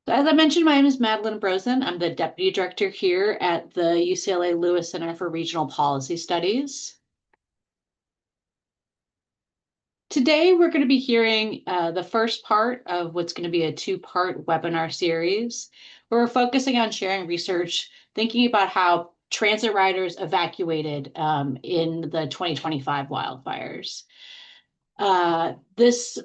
So as I mentioned, my name is Madeline Brosen. I'm the Deputy Director here at the UCLA Lewis Center for Regional Policy Studies. Today, we're going to be hearing the first part of what's going to be a two-part webinar series, where we're focusing on sharing research, thinking about how transit riders evacuated in the 2025 wildfires. This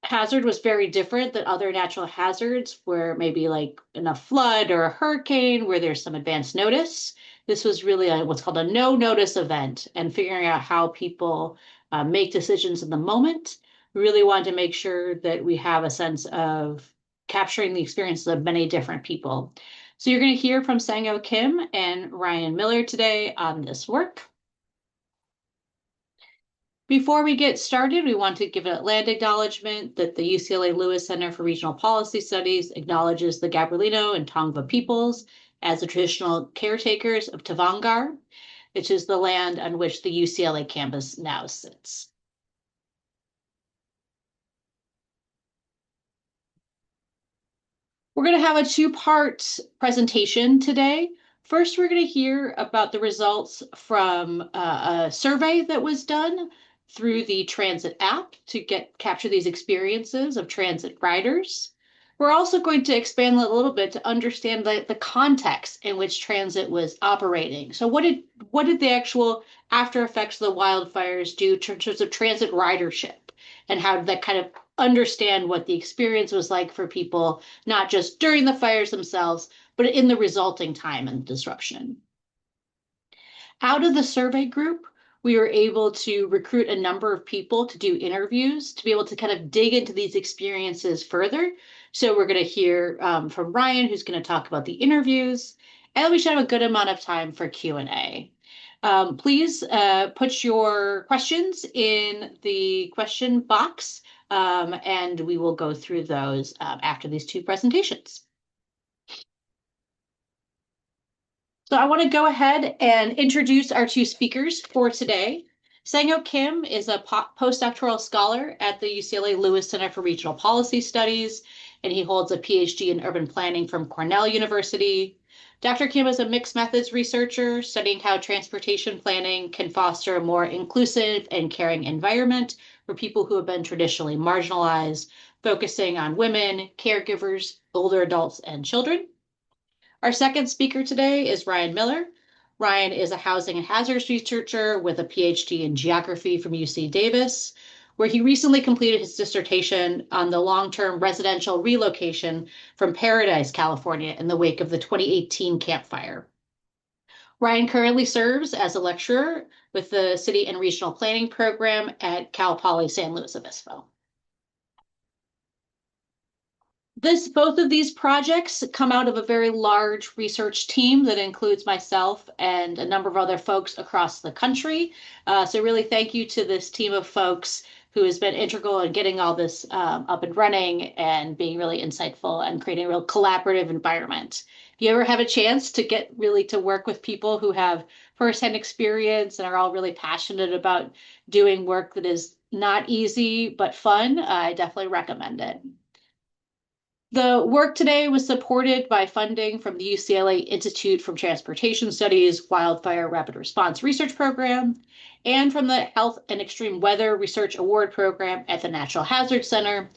hazard was very different than other natural hazards where maybe like in a flood or a hurricane where there's some advance notice. This was really what's called a no notice event, and figuring out how people make decisions in the moment. We really wanted to make sure that we have a sense of capturing the experiences of many different people. So you're going to hear from Sang-Ho Kim and Ryan Miller today on this work. Before we get started, we want to give a land acknowledgement that the UCLA Lewis Center for Regional Policy Studies acknowledges the Gabrielino and Tongva peoples as the traditional caretakers of Tavangar, which is the land on which the UCLA campus now sits. We're going to have a two-part presentation today. First, we're going to hear about the results from a survey that was done through the Transit app to capture these experiences of transit riders. We're also going to expand a little bit to understand the context in which transit was operating. So what did the actual after effects of the wildfires do in terms of transit ridership? And how did that kind of understand what the experience was like for people, not just during the fires themselves, but in the resulting time and disruption. Out of the survey group, we were able to recruit a number of people to do interviews to be able to kind of dig into these experiences further. So we're going to hear from Ryan, who's going to talk about the interviews, and we should have a good amount of time for Q&A. Please put your questions in the question box, and we will go through those after these two presentations. So I want to go ahead and introduce our two speakers for today. Sang-Ho Kim is a postdoctoral scholar at the UCLA Lewis Center for Regional Policy Studies, and he holds a PhD in urban planning from Cornell University. Dr. Kim is a mixed methods researcher studying how transportation planning can foster a more inclusive and caring environment for people who have been traditionally marginalized, focusing on women, caregivers, older adults, and children. Our second speaker today is Ryan Miller. Ryan is a housing and hazards researcher with a PhD in geography from UC Davis, where he recently completed his dissertation on the long-term residential relocation from Paradise, California, in the wake of the 2018 Camp Fire. Ryan currently serves as a lecturer with the City and Regional Planning Program at Cal Poly San Luis Obispo. Both of these projects come out of a very large research team that includes myself and a number of other folks across the country. So really thank you to this team of folks who has been integral in getting all this up and running and being really insightful and creating a real collaborative environment. If you ever have a chance to get really to work with people who have firsthand experience and are all really passionate about doing work that is not easy but fun, I definitely recommend it. The work today was supported by funding from the UCLA Institute for Transportation Studies Wildfire Rapid Response Research Program and from the Health and Extreme Weather Research Award Program at the Natural Hazards Center.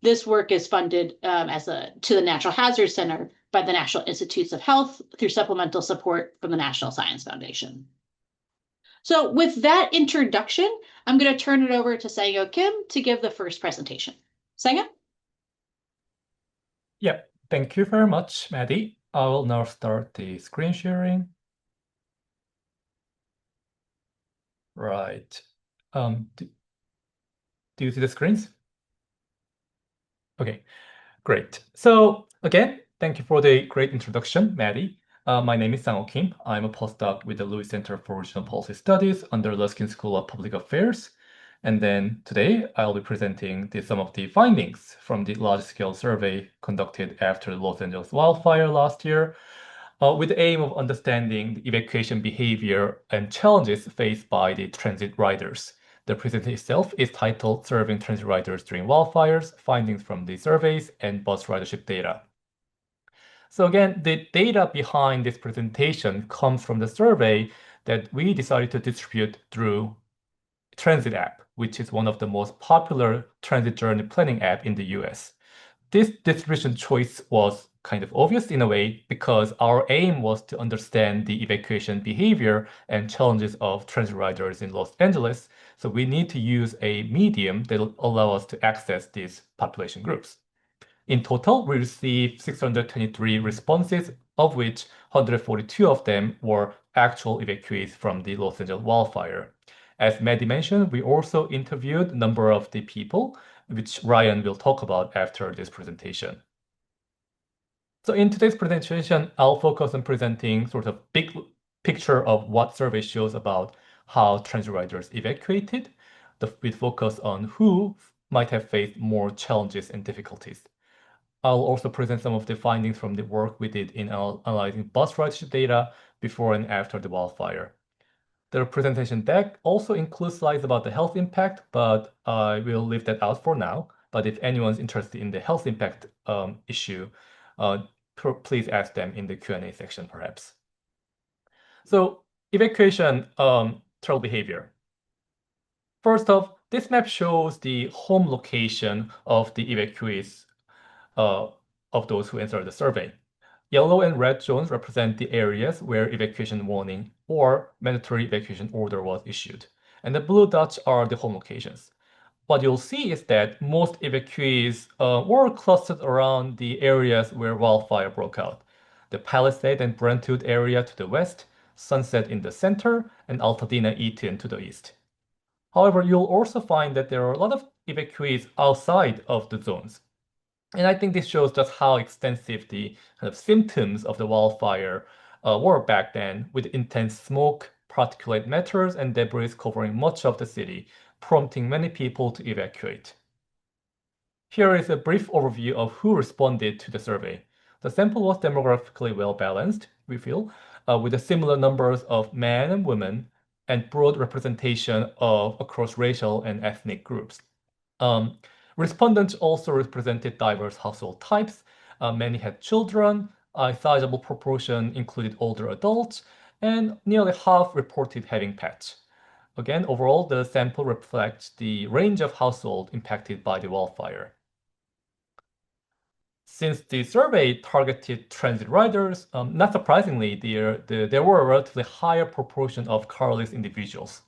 This work is funded to the Natural Hazards Center by the National Institutes of Health through supplemental support from the National Science Foundation. So with that introduction, I'm going to turn it over to Sang-Ho Kim to give the first presentation. Sang-Ho? Yeah, thank you very much, Maddie. I will now start the screen sharing. Right. Do you see the screens? Okay, great. So again, thank you for the great introduction, Maddie. My name is Sang-Ho Kim. I'm a postdoc with the Lewis Center for Regional Policy Studies under Luskin School of Public Affairs. And then today I'll be presenting some of the findings from the large-scale survey conducted after the Los Angeles wildfire last year, with the aim of understanding the evacuation behavior and challenges faced by the transit riders. The presentation itself is titled Serving Transit Riders During Wildfires, Findings from the Surveys and Bus Ridership Data. So again, the data behind this presentation comes from the survey that we decided to distribute through Transit app, which is one of the most popular transit journey planning app in the US. This distribution choice was kind of obvious in a way because our aim was to understand the evacuation behavior and challenges of transit riders in Los Angeles. So we need to use a medium that will allow us to access these population groups. In total, we received 623 responses, of which 142 of them were actual evacuees from the Los Angeles wildfire. As Maddie mentioned, we also interviewed a number of the people, which Ryan will talk about after this presentation. So in today's presentation, I'll focus on presenting sort of big picture of what survey shows about how transit riders evacuated, with focus on who might have faced more challenges and difficulties. I'll also present some of the findings from the work we did in analyzing bus ridership data before and after the wildfire. The presentation deck also includes slides about the health impact, but I will leave that out for now. But if anyone's interested in the health impact issue, uh, please ask them in the Q&A section, perhaps. So evacuation travel behavior. First off, this map shows the home location of the evacuees uh, of those who answered the survey. Yellow and red zones represent the areas where evacuation warning or mandatory evacuation order was issued. And the blue dots are the home locations. What you'll see is that most evacuees were clustered around the areas where wildfire broke out. The Palisade and Brentwood area to the west, Sunset in the center, and Altadena Eaton to the east. However, you'll also find that there are a lot of evacuees outside of the zones. And I think this shows just how extensive the kind of symptoms of the wildfire were back then, with intense smoke, particulate matters, and debris covering much of the city, prompting many people to evacuate. Here is a brief overview of who responded to the survey. The sample was demographically well balanced, we feel, with similar numbers of men and women, and broad representation of across racial and ethnic groups. Um, Respondents also represented diverse household types. Many had children, a sizable proportion included older adults, and nearly half reported having pets. Again, overall, the sample reflects the range of households impacted by the wildfire. Since the survey targeted transit riders, not surprisingly, there were a relatively higher proportion of carless individuals.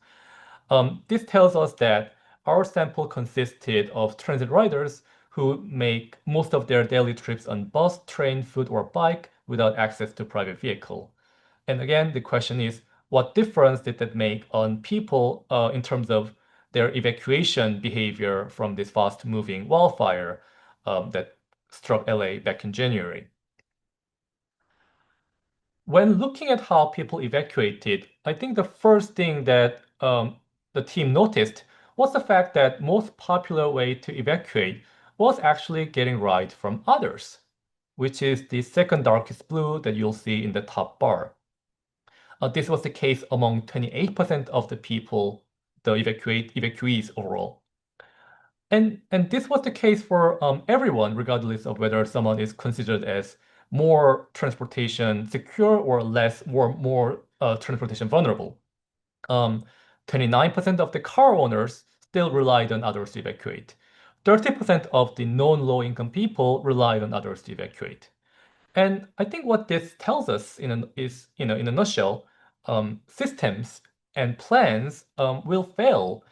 This tells us that our sample consisted of transit riders who make most of their daily trips on bus, train, foot, or bike without access to private vehicle. And again, the question is, what difference did that make on people in terms of their evacuation behavior from this fast-moving wildfire that struck LA back in January? When looking at how people evacuated, I think the first thing that the team noticed was the fact that most popular way to evacuate was actually getting ride from others, which is the second darkest blue that you'll see in the top bar. This was the case among 28% of the people, the evacuees overall. And this was the case for everyone, regardless of whether someone is considered as more transportation secure or less, more transportation vulnerable. 29% of the car owners still relied on others to evacuate. 30% of the non-low income people relied on others to evacuate. And I think what this tells us is, in a nutshell, systems and plans will fail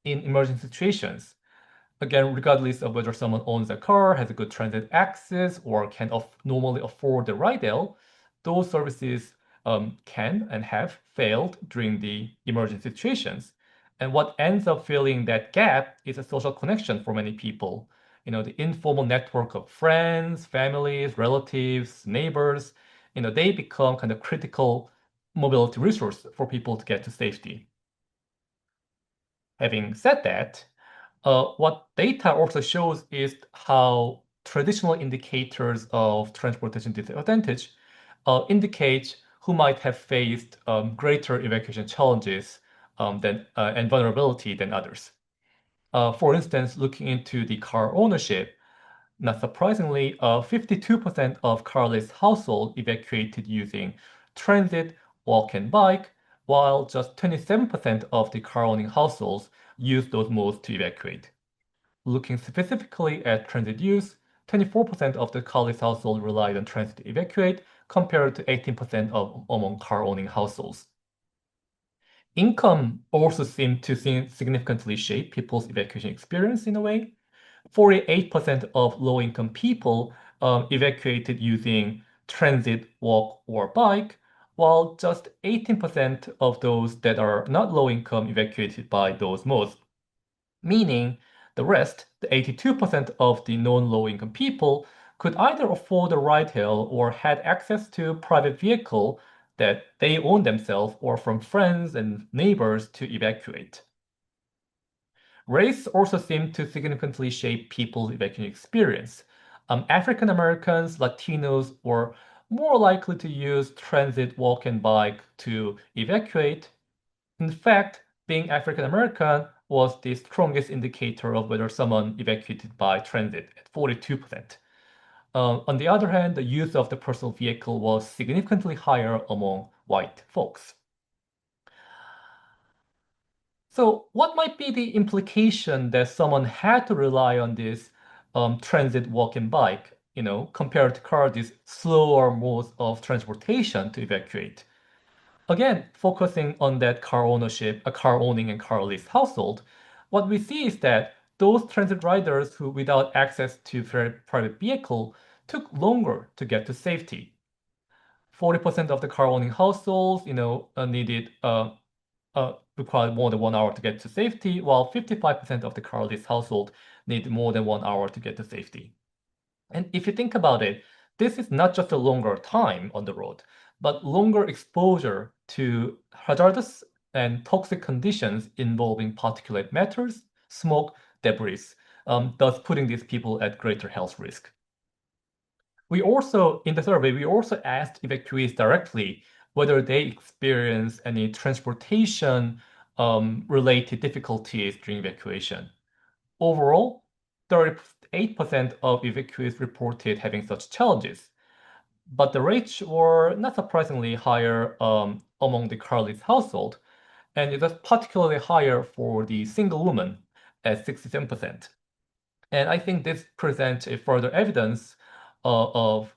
in emergency situations. Again, regardless of whether someone owns a car, has a good transit access, or can normally afford the ride-hail, those services can and have failed during the emergency situations. And what ends up filling that gap is a social connection for many people. The informal network of friends, families, relatives, neighbors, they become kind of critical mobility resource for people to get to safety. Having said that, what data also shows is how traditional indicators of transportation disadvantage indicate who might have faced greater evacuation challenges and vulnerability than others. For instance, looking into the car ownership, not surprisingly, 52% of Carly's household evacuated using transit, walk, and bike, while just 27% of the car-owning households used those modes to evacuate. Looking specifically at transit use, 24% of the Carly's household relied on transit to evacuate, compared to 18% among car-owning households. Income also seemed to significantly shape people's evacuation experience in a way. 48% of low-income people evacuated using transit, walk, or bike, while just 18% of those that are not low-income evacuated by those modes. Meaning the rest, the 82% of the non-low-income people, could either afford a ride hail or had access to a private vehicle that they own themselves or from friends and neighbors to evacuate. Race also seemed to significantly shape people's evacuation experience. African Americans, Latinos were more likely to use transit, walk, and bike to evacuate. In fact, being African American was the strongest indicator of whether someone evacuated by transit at 42%. On the other hand, the use of the personal vehicle was significantly higher among white folks. So, what might be the implication that someone had to rely on this transit, walk, and bike, compared to car, these slower modes of transportation to evacuate? Again, focusing on that car ownership, a car owning and car lease household, what we see is that those transit riders who, without access to their private vehicle, took longer to get to safety. 40% of the car owning households, required more than 1 hour to get to safety, while 55% of the car lease household need more than 1 hour to get to safety. And if you think about it, this is not just a longer time on the road, but longer exposure to hazardous and toxic conditions involving particulate matters, smoke, debris, thus putting these people at greater health risk. In the survey, we also asked evacuees directly whether they experience any transportation related difficulties during evacuation. Overall, 38% of evacuees reported having such challenges, but the rates were not surprisingly higher among the Carly's household, and it was particularly higher for the single woman at 67%. And I think this presents a further evidence of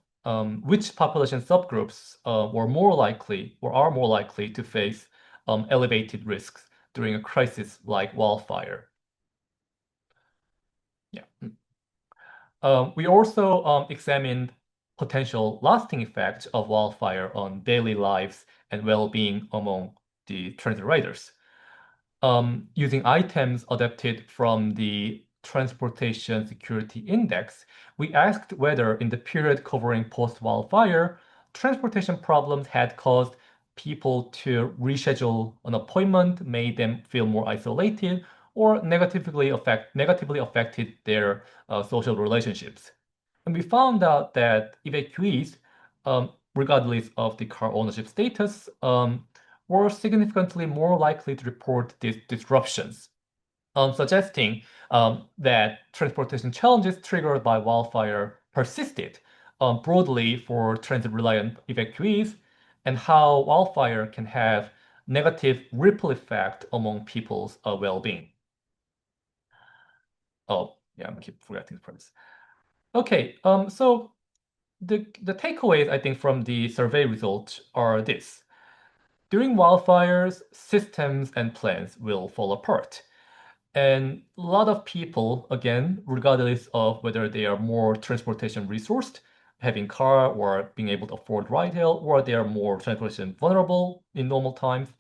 which population subgroups were more likely or are more likely to face elevated risks during a crisis like wildfire. Yeah. We also examined potential lasting effects of wildfire on daily lives and well-being among the transit riders. Using items adapted from the Transportation Security Index, we asked whether in the period covering post-wildfire, transportation problems had caused people to reschedule an appointment, made them feel more isolated, or negatively affected their social relationships. And we found out that evacuees, regardless of the car ownership status, were significantly more likely to report these disruptions, suggesting that transportation challenges triggered by wildfire persisted broadly for transit-reliant evacuees, and how wildfire can have negative ripple effect among people's well-being. Oh, yeah, I keep forgetting the premise. Okay, so the takeaways I think from the survey results are this. During wildfires, systems and plans will fall apart. And a lot of people, again, regardless of whether they are more transportation resourced, having car or being able to afford ride hail, or they are more transportation vulnerable in normal times,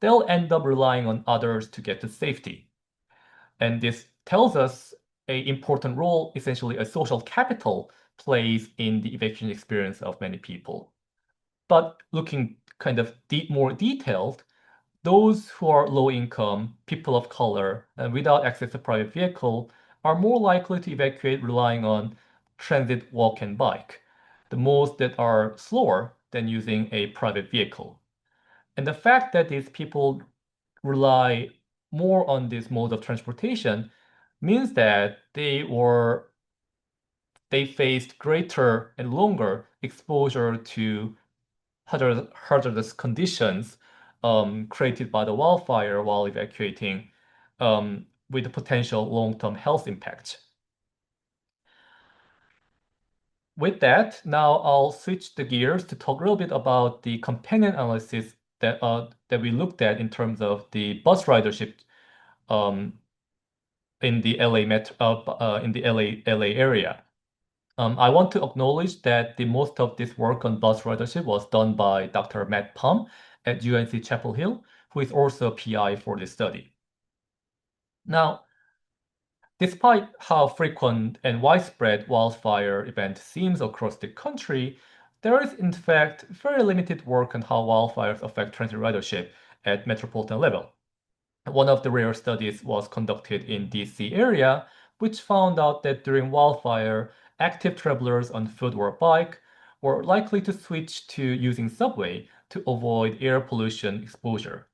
they'll end up relying on others to get to safety. And this tells us an important role, essentially a social capital plays in the evacuation experience of many people. But looking kind of more detailed, those who are low income, people of color, and without access to private vehicle are more likely to evacuate relying on transit, walk, and bike, the modes that are slower than using a private vehicle. And the fact that these people rely more on this mode of transportation means that they they faced greater and longer exposure to hazardous conditions created by the wildfire while evacuating with potential long-term health impact. With that, now I'll switch the gears to talk a little bit about the companion analysis that we looked at in terms of the bus ridership um, in the LA area. I want to acknowledge that the most of this work on bus ridership was done by Dr. Matt Palm at UNC Chapel Hill, who is also a PI for this study. Now, despite how frequent and widespread wildfire event seems across the country, there is in fact very limited work on how wildfires affect transit ridership at metropolitan level. One of the rare studies was conducted in DC area, which found out that during wildfire, active travelers on foot or bike were likely to switch to using subway to avoid air pollution exposure.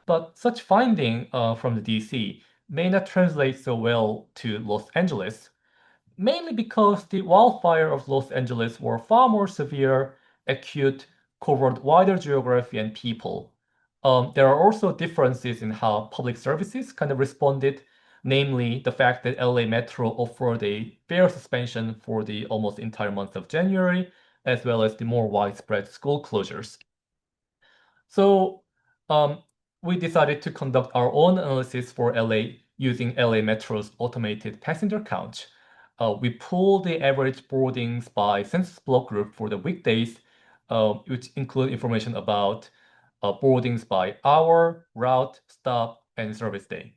But such finding from the DC may not translate so well to Los Angeles, mainly because the wildfire of Los Angeles were far more severe, acute, covered wider geography and people. There are also differences in how public services kind of responded, namely the fact that LA Metro offered a fare suspension for the almost entire month of January, as well as the more widespread school closures. So we decided to conduct our own analysis for LA using LA Metro's automated passenger count. We pulled the average boardings by census block group for the weekdays, which include information about boardings by hour, route, stop, and service day.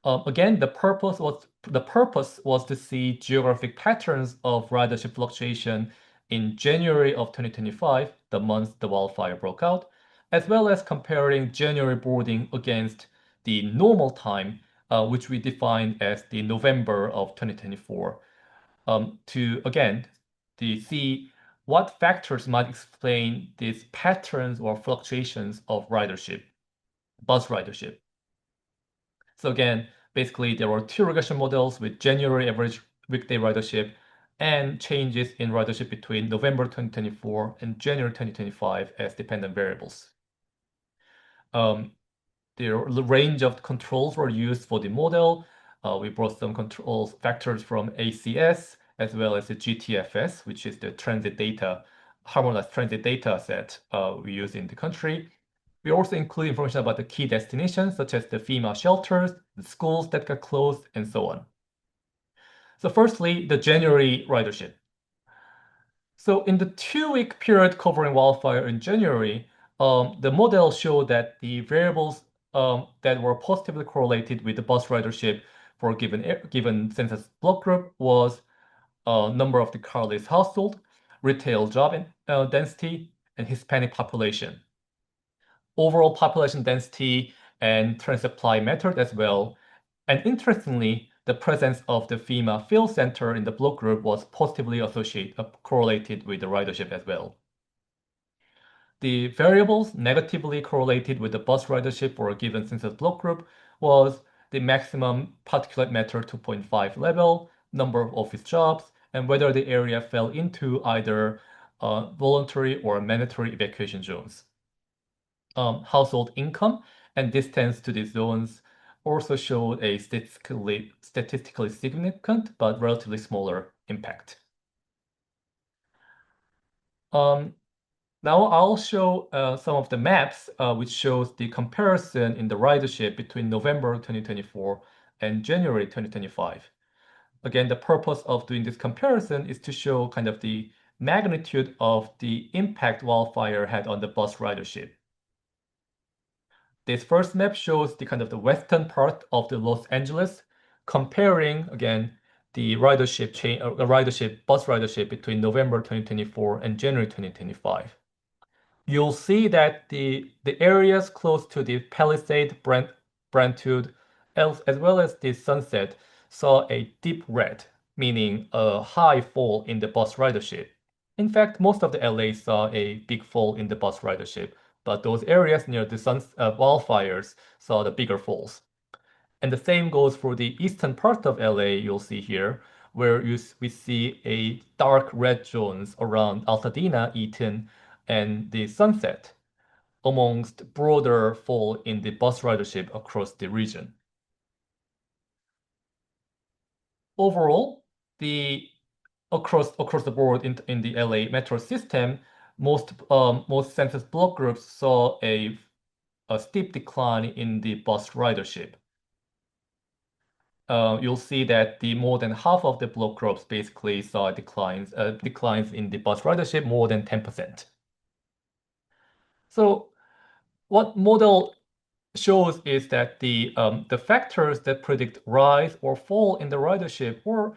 Again, the purpose was to see geographic patterns of ridership fluctuation in January of 2025, the month the wildfire broke out, as well as comparing January boarding against the normal time, which we defined as the November of 2024, to again to see what factors might explain these patterns or fluctuations of ridership, bus ridership. So again, basically there were two regression models with January average weekday ridership and changes in ridership between November 2024 and January 2025 as dependent variables. The range of controls were used for the model. We brought some controls factors from ACS as well as the GTFS, which is the transit data, harmonized transit data set we use in the country. We also include information about the key destinations, such as the FEMA shelters, the schools that got closed, and so on. So firstly, the January ridership. So in the 2-week period covering wildfire in January, the model showed that the variables that were positively correlated with the bus ridership for a given census block group was number of the carless household, retail job density, and Hispanic population. Overall population density and train supply mattered as well. And interestingly, the presence of the FEMA field center in the block group was positively correlated with the ridership as well. The variables negatively correlated with the bus ridership for a given census block group was the maximum particulate matter 2.5 level, number of office jobs, and whether the area fell into either voluntary or mandatory evacuation zones. Household income and distance to these zones also showed a statistically significant but relatively smaller impact. Now I'll show some of the maps which shows the comparison in the ridership between November 2024 and January 2025. Again, the purpose of doing this comparison is to show kind of the magnitude of the impact wildfire had on the bus ridership. This first map shows the kind of the western part of the Los Angeles, comparing again the bus ridership between November 2024 and January 2025. You'll see that the areas close to the Palisade, Brentwood, as well as the Sunset saw a deep red, meaning a high fall in the bus ridership. In fact, most of the LA saw a big fall in the bus ridership, but those areas near the wildfires saw the bigger falls. And the same goes for the eastern part of LA, you'll see here, where we see a dark red zones around Altadena, Eaton, and the Sunset, amongst broader fall in the bus ridership across the region. Overall, the across the board in the LA metro system, most census block groups saw a steep decline in the bus ridership. You'll see that the more than half of the block groups basically saw declines in the bus ridership more than 10%. So what model shows is that the factors that predict rise or fall in the ridership were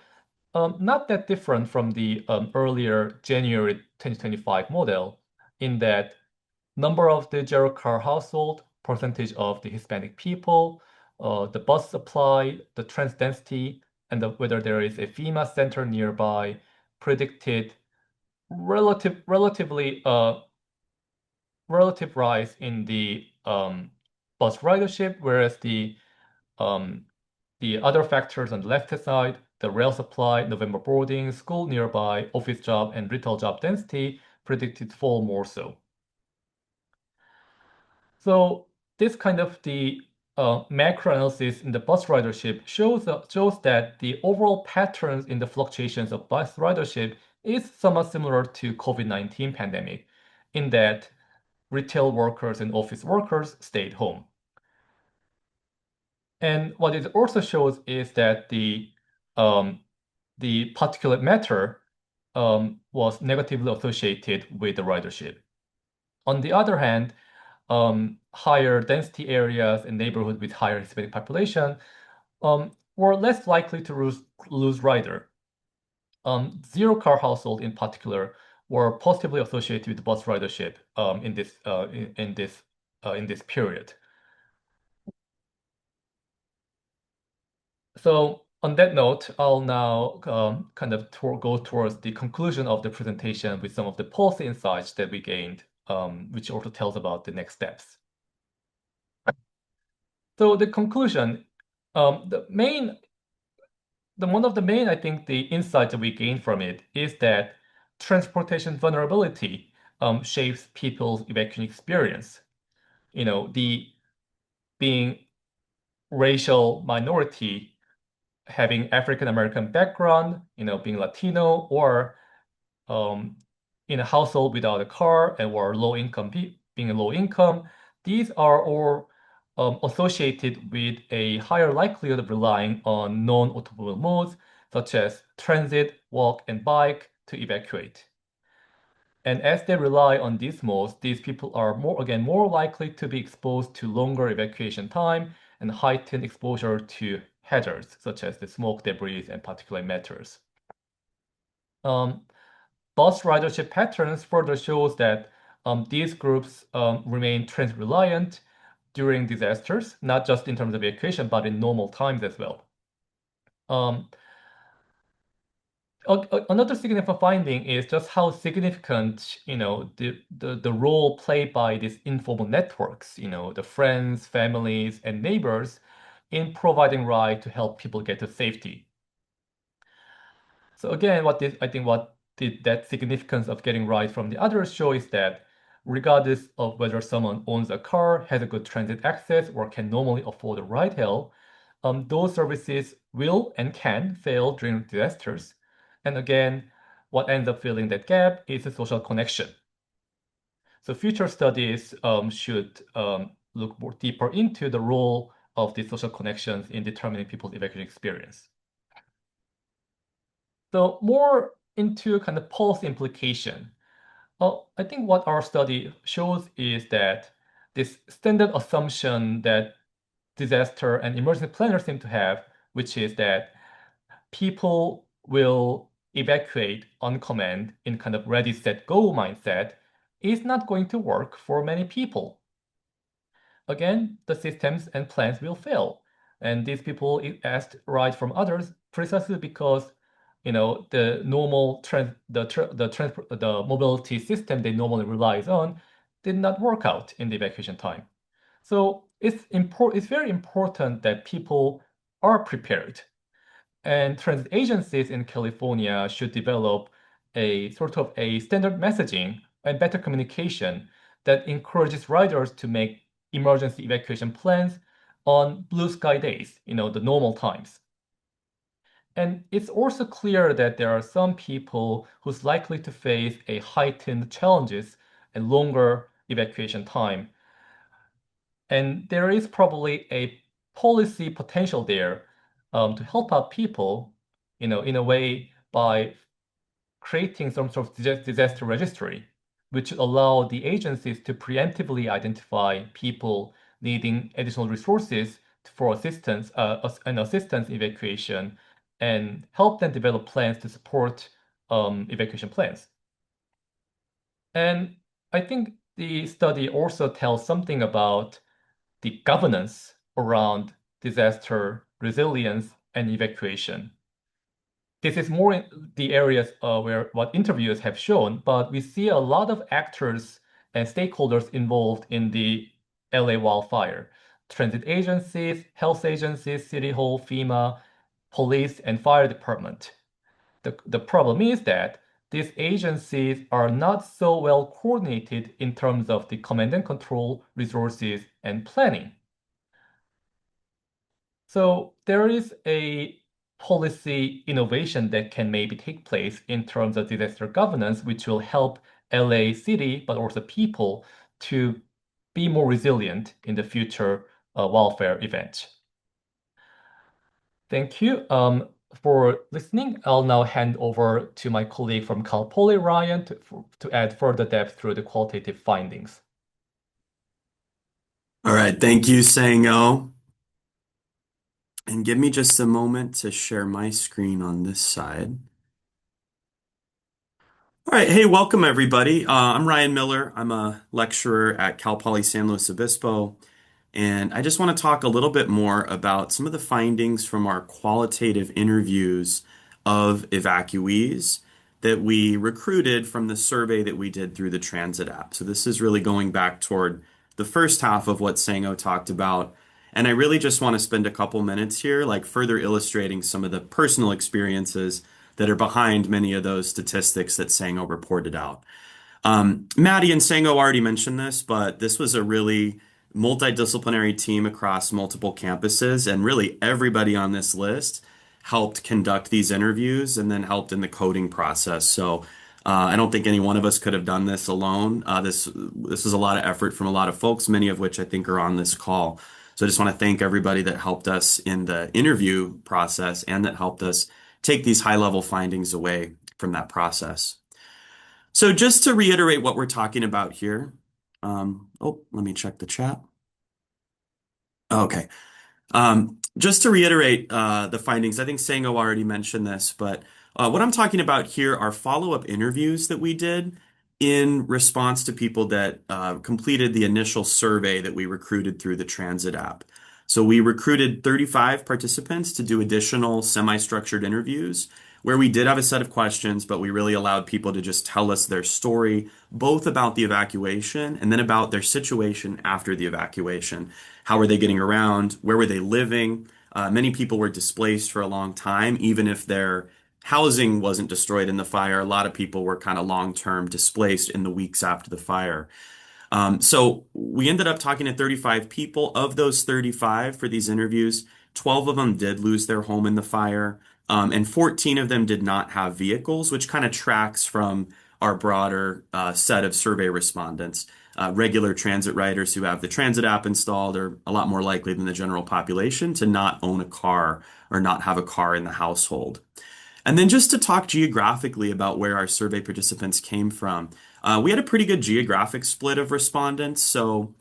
not that different from the earlier January 2025 model, in that number of the zero car household, percentage of the Hispanic people, the bus supply, the trans density, and whether there is a FEMA center nearby predicted relative rise in the bus ridership, whereas the other factors on the left side, the rail supply, November boarding, school nearby, office job, and retail job density predicted fall more so. So this kind of the macro analysis in the bus ridership shows that the overall patterns in the fluctuations of bus ridership is somewhat similar to COVID-19 pandemic, in that retail workers and office workers stayed home. And what it also shows is that the particulate matter was negatively associated with the ridership. On the other hand, higher density areas and neighborhoods with higher Hispanic population were less likely to lose rider. Zero car household in particular were positively associated with bus ridership in this period. So on that note, I'll now kind of go towards the conclusion of the presentation with some of the policy insights that we gained, which also tells about the next steps. So the conclusion, one of the main, I think, the insights that we gain from it is that transportation vulnerability shapes people's evacuation experience. The being racial minority, having African American background, being Latino, or in a household without a car and or low income, being a low income, these are all associated with a higher likelihood of relying on non-automobile modes such as transit, walk, and bike to evacuate. And as they rely on these modes, these people are more likely to be exposed to longer evacuation time and heightened exposure to hazards such as the smoke, debris, and particulate matters. Bus ridership patterns further shows that these groups remain transit reliant during disasters, not just in terms of evacuation, but in normal times as well. Another significant finding is just how significant, the role played by these informal networks, the friends, families, and neighbors in providing ride to help people get to safety. So again, what did that significance of getting ride from the others show is that regardless of whether someone owns a car, has a good transit access, or can normally afford a ride hail, those services will and can fail during disasters. And again, what ends up filling that gap is a social connection. So future studies should look more deeper into the role of the social connections in determining people's evacuation experience. So more into kind of policy implication. I think what our study shows is that this standard assumption that disaster and emergency planners seem to have, which is that people will evacuate on command in kind of ready, set, go mindset, is not going to work for many people. Again, the systems and plans will fail. And these people asked ride from others precisely because the mobility system they normally relies on did not work out in the evacuation time. So it's very important that people are prepared. And transit agencies in California should develop a sort of a standard messaging and better communication that encourages riders to make emergency evacuation plans on blue sky days, the normal times. And it's also clear that there are some people who's likely to face a heightened challenges and longer evacuation time. And there is probably a policy potential there to help out people, in a way by creating some sort of disaster registry, which would allow the agencies to preemptively identify people needing additional resources for assistance evacuation and help them develop plans to support evacuation plans. And I think the study also tells something about the governance around disaster resilience and evacuation. This is more in the areas where what interviewers have shown, but we see a lot of actors and stakeholders involved in the LA wildfire. Transit agencies, health agencies, City Hall, FEMA, police, and fire department. The problem is that these agencies are not so well coordinated in terms of the command and control, resources, and planning. So there is a policy innovation that can maybe take place in terms of disaster governance, which will help LA City, but also people to be more resilient in the future wildfire event. Thank you for listening. I'll now hand over to my colleague from Cal Poly, Ryan, to add further depth through the qualitative findings. All right, thank you, Sang-O. And give me just a moment to share my screen on this side. All right, hey, welcome everybody. I'm Ryan Miller. I'm a lecturer at Cal Poly San Luis Obispo, and I just want to talk a little bit more about some of the findings from our qualitative interviews of evacuees that we recruited from the survey that we did through the Transit app. So this is really going back toward the first half of what Sang-O talked about. And I really just want to spend a couple minutes here, like further illustrating some of the personal experiences that are behind many of those statistics that Sang-O reported out. Maddie and Sang-O already mentioned this, but this was a really multidisciplinary team across multiple campuses, and really everybody on this list helped conduct these interviews and then helped in the coding process. So I don't think any one of us could have done this alone. This is a lot of effort from a lot of folks, many of which I think are on this call. So I just want to thank everybody that helped us in the interview process and that helped us take these high-level findings away from that process. So just to reiterate what we're talking about here, let me check the chat. Okay. Just to reiterate the findings, I think Sang-O already mentioned this, but what I'm talking about here are follow-up interviews that we did in response to people that completed the initial survey that we recruited through the Transit app. So we recruited 35 participants to do additional semi-structured interviews where we did have a set of questions, but we really allowed people to just tell us their story, both about the evacuation and then about their situation after the evacuation. How were they getting around? Where were they living? Many people were displaced for a long time, even if their housing wasn't destroyed in the fire. A lot of people were kind of long-term displaced in the weeks after the fire. So we ended up talking to 35 people. Of those 35 for these interviews, 12 of them did lose their home in the fire, and 14 of them did not have vehicles, which kind of tracks from our broader set of survey respondents. Regular transit riders who have the transit app installed are a lot more likely than the general population to not own a car or not have a car in the household. And then just to talk geographically about where our survey participants came from, we had a pretty good geographic split of respondents. So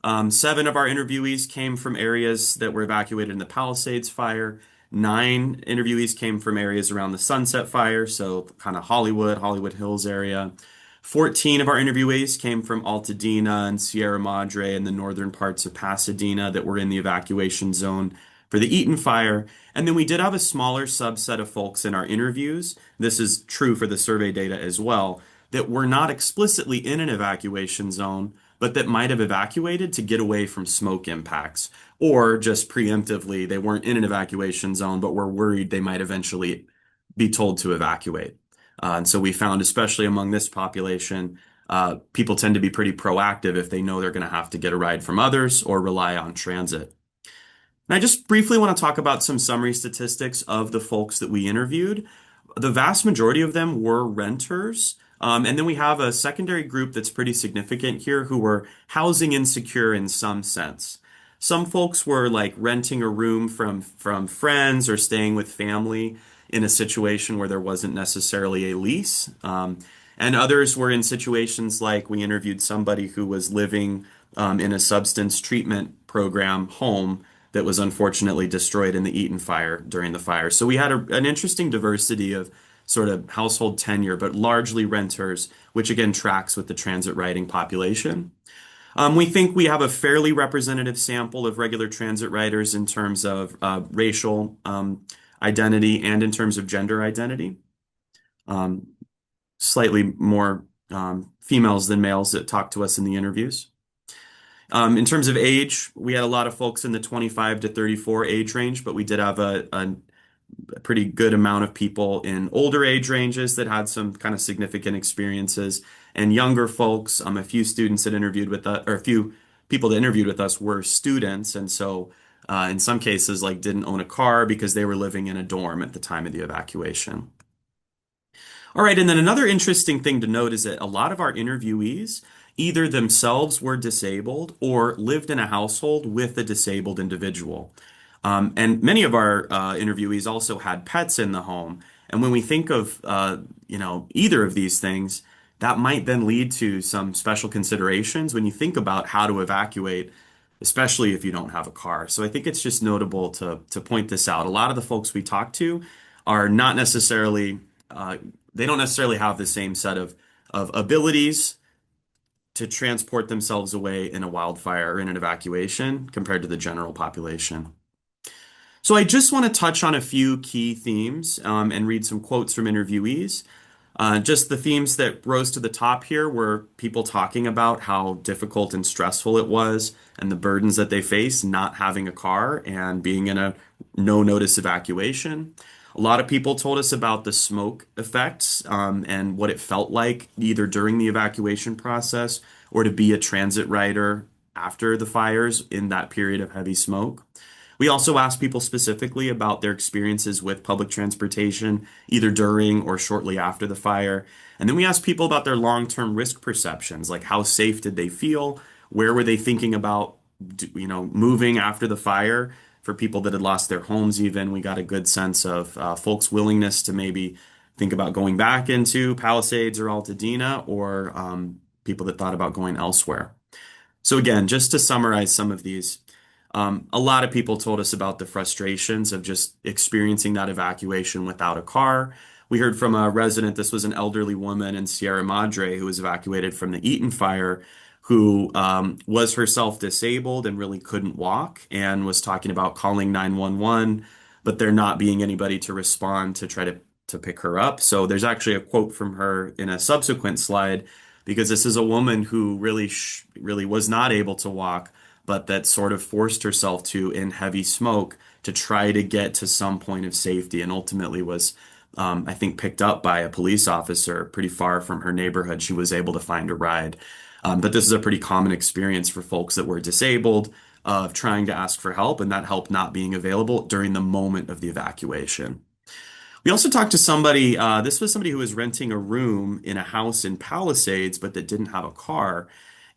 7 of our interviewees came from areas that were evacuated in the Palisades fire. 9 interviewees came from areas around the Sunset fire, so kind of Hollywood Hills area. 14 of our interviewees came from Altadena and Sierra Madre and the northern parts of Pasadena that were in the evacuation zone for the Eaton fire. And then we did have a smaller subset of folks in our interviews. This is true for the survey data as well, that were not explicitly in an evacuation zone, but that might have evacuated to get away from smoke impacts, or just preemptively, they weren't in an evacuation zone, but were worried they might eventually be told to evacuate. And so we found, especially among this population, people tend to be pretty proactive if they know they're going to have to get a ride from others or rely on transit. And I just briefly want to talk about some summary statistics of the folks that we interviewed. The vast majority of them were renters. And then we have a secondary group that's pretty significant here who were housing insecure in some sense. Some folks were like renting a room from friends or staying with family in a situation where there wasn't necessarily a lease. And others were in situations like we interviewed somebody who was living in a substance treatment program home that was unfortunately destroyed in the Eaton fire during the fire. So we had an interesting diversity of sort of household tenure, but largely renters, which again tracks with the transit riding population. We think we have a fairly representative sample of regular transit riders in terms of racial identity and in terms of gender identity. Um, Slightly more females than males that talked to us in the interviews. In terms of age, we had a lot of folks in the 25 to 34 age range, but we did have a pretty good amount of people in older age ranges that had some kind of significant experiences, and younger folks. A few students that interviewed with us, or a few people that interviewed with us were students, and so in some cases, like didn't own a car because they were living in a dorm at the time of the evacuation. All right, and then another interesting thing to note is that a lot of our interviewees either themselves were disabled or lived in a household with a disabled individual. And many of our interviewees also had pets in the home. And when we think of either of these things, that might then lead to some special considerations when you think about how to evacuate, especially if you don't have a car. So I think it's just notable to point this out. A lot of the folks we talk to are not necessarily they don't necessarily have the same set of abilities to transport themselves away in a wildfire or in an evacuation compared to the general population. So I just want to touch on a few key themes and read some quotes from interviewees. Just the themes that rose to the top here were people talking about how difficult and stressful it was and the burdens that they face not having a car and being in a no notice evacuation. A lot of people told us about the smoke effects and what it felt like either during the evacuation process or to be a transit rider after the fires in that period of heavy smoke. We also asked people specifically about their experiences with public transportation, either during or shortly after the fire. And then we asked people about their long-term risk perceptions, like how safe did they feel? Where were they thinking about, moving after the fire? For people that had lost their homes, even, we got a good sense of folks' willingness to maybe think about going back into Palisades or Altadena, or people that thought about going elsewhere. So again, just to summarize some of these, a lot of people told us about the frustrations of just experiencing that evacuation without a car. We heard from a resident, this was an elderly woman in Sierra Madre who was evacuated from the Eaton fire, who was herself disabled and really couldn't walk and was talking about calling 911, but there not being anybody to respond to try to pick her up. So there's actually a quote from her in a subsequent slide, because this is a woman who really was not able to walk, but that sort of forced herself to in heavy smoke to try to get to some point of safety, and ultimately was, I think, picked up by a police officer pretty far from her neighborhood. She was able to find a ride. But this is a pretty common experience for folks that were disabled of trying to ask for help and that help not being available during the moment of the evacuation. We also talked to somebody, this was somebody who was renting a room in a house in Palisades, but that didn't have a car.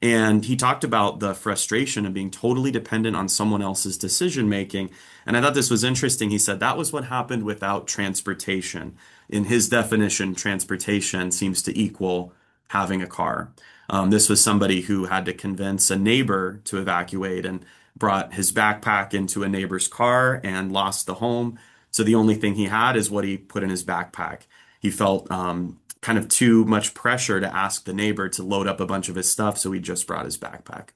And he talked about the frustration of being totally dependent on someone else's decision making. And I thought this was interesting. He said that was what happened without transportation. In his definition, transportation seems to equal having a car. This was somebody who had to convince a neighbor to evacuate and brought his backpack into a neighbor's car and lost the home. So the only thing he had is what he put in his backpack. He felt kind of too much pressure to ask the neighbor to load up a bunch of his stuff, so he just brought his backpack.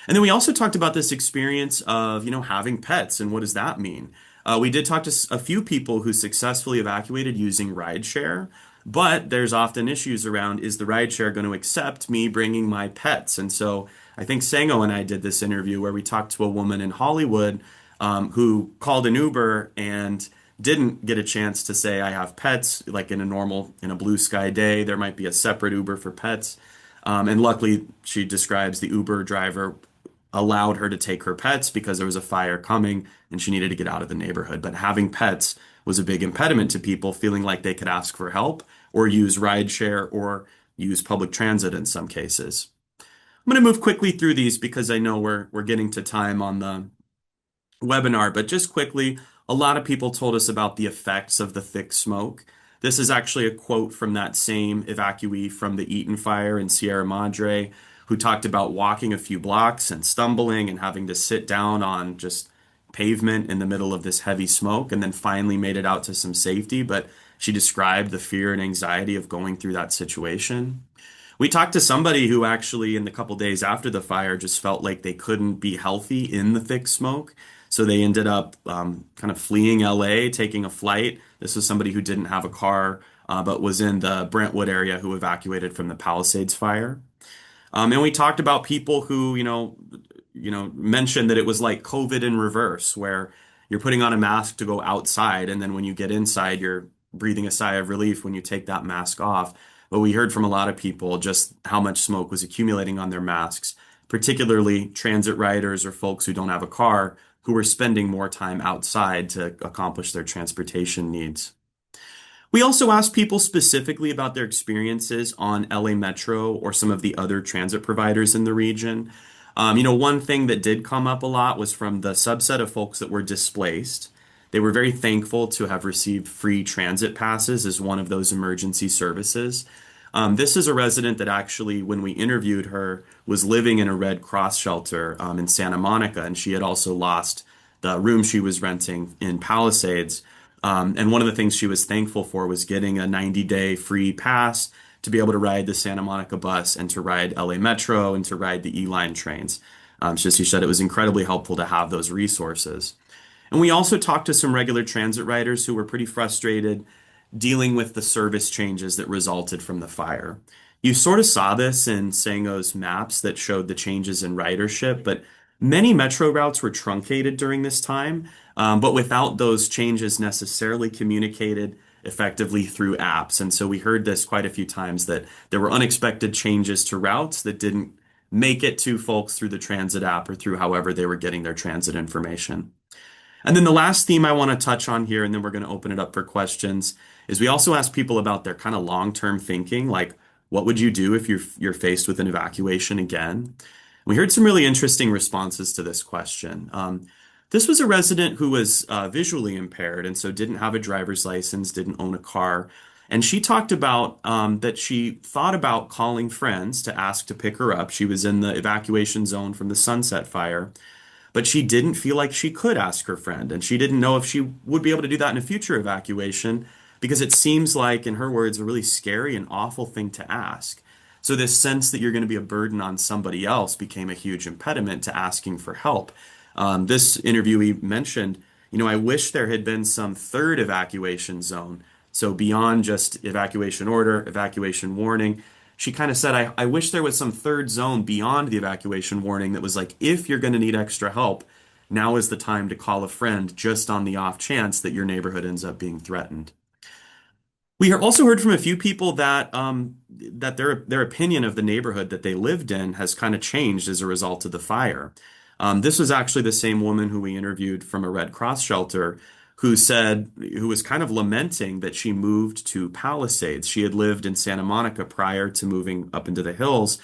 And then we also talked about this experience of, having pets and what does that mean? We did talk to a few people who successfully evacuated using rideshare. But there's often issues around, is the rideshare going to accept me bringing my pets? And so I think Sango and I did this interview where we talked to a woman in Hollywood who called an Uber and didn't get a chance to say, I have pets, like in a blue sky day, there might be a separate Uber for pets. And luckily, she describes the Uber driver allowed her to take her pets because there was a fire coming and she needed to get out of the neighborhood. But having pets was a big impediment to people feeling like they could ask for help or use rideshare or use public transit in some cases. I'm going to move quickly through these because I know we're getting to time on the webinar, but just quickly, a lot of people told us about the effects of the thick smoke. This is actually a quote from that same evacuee from the Eaton fire in Sierra Madre, who talked about walking a few blocks and stumbling and having to sit down on just pavement in the middle of this heavy smoke, and then finally made it out to some safety. But she described the fear and anxiety of going through that situation. We talked to somebody who actually, in the couple days after the fire, just felt like they couldn't be healthy in the thick smoke. So they ended up kind of fleeing LA, taking a flight. This was somebody who didn't have a car, but was in the Brentwood area who evacuated from the Palisades fire. And we talked about people who, mentioned that it was like COVID in reverse, where you're putting on a mask to go outside, and then when you get inside, you're breathing a sigh of relief when you take that mask off. But we heard from a lot of people just how much smoke was accumulating on their masks, particularly transit riders or folks who don't have a car who were spending more time outside to accomplish their transportation needs. We also asked people specifically about their experiences on LA Metro or some of the other transit providers in the region. One thing that did come up a lot was from the subset of folks that were displaced. They were very thankful to have received free transit passes as one of those emergency services. This is a resident that actually, when we interviewed her, was living in a Red Cross shelter in Santa Monica, and she had also lost the room she was renting in Palisades. And one of the things she was thankful for was getting a 90-day free pass to be able to ride the Santa Monica bus and to ride LA Metro and to ride the E-Line trains. She said it was incredibly helpful to have those resources. And we also talked to some regular transit riders who were pretty frustrated dealing with the service changes that resulted from the fire. You sort of saw this in Sango's maps that showed the changes in ridership, but many metro routes were truncated during this time, but without those changes necessarily communicated effectively through apps. And so we heard this quite a few times that there were unexpected changes to routes that didn't make it to folks through the transit app or through however they were getting their transit information. And then the last theme I want to touch on here, and then we're going to open it up for questions, is we also ask people about their kind of long-term thinking, like what would you do if you're faced with an evacuation again? We heard some really interesting responses to this question. This was a resident who was visually impaired and so didn't have a driver's license, didn't own a car. And she talked about that she thought about calling friends to ask to pick her up. She was in the evacuation zone from the Sunset Fire, but she didn't feel like she could ask her friend. And she didn't know if she would be able to do that in a future evacuation because it seems like, in her words, a really scary and awful thing to ask. So this sense that you're going to be a burden on somebody else became a huge impediment to asking for help. This interviewee mentioned, I wish there had been some third evacuation zone. So beyond just evacuation order, evacuation warning, she kind of said, I wish there was some third zone beyond the evacuation warning that was like, if you're going to need extra help, now is the time to call a friend just on the off chance that your neighborhood ends up being threatened. We also heard from a few people that that their opinion of the neighborhood that they lived in has kind of changed as a result of the fire. This was actually the same woman who we interviewed from a Red Cross shelter who was kind of lamenting that she moved to Palisades. She had lived in Santa Monica prior to moving up into the hills,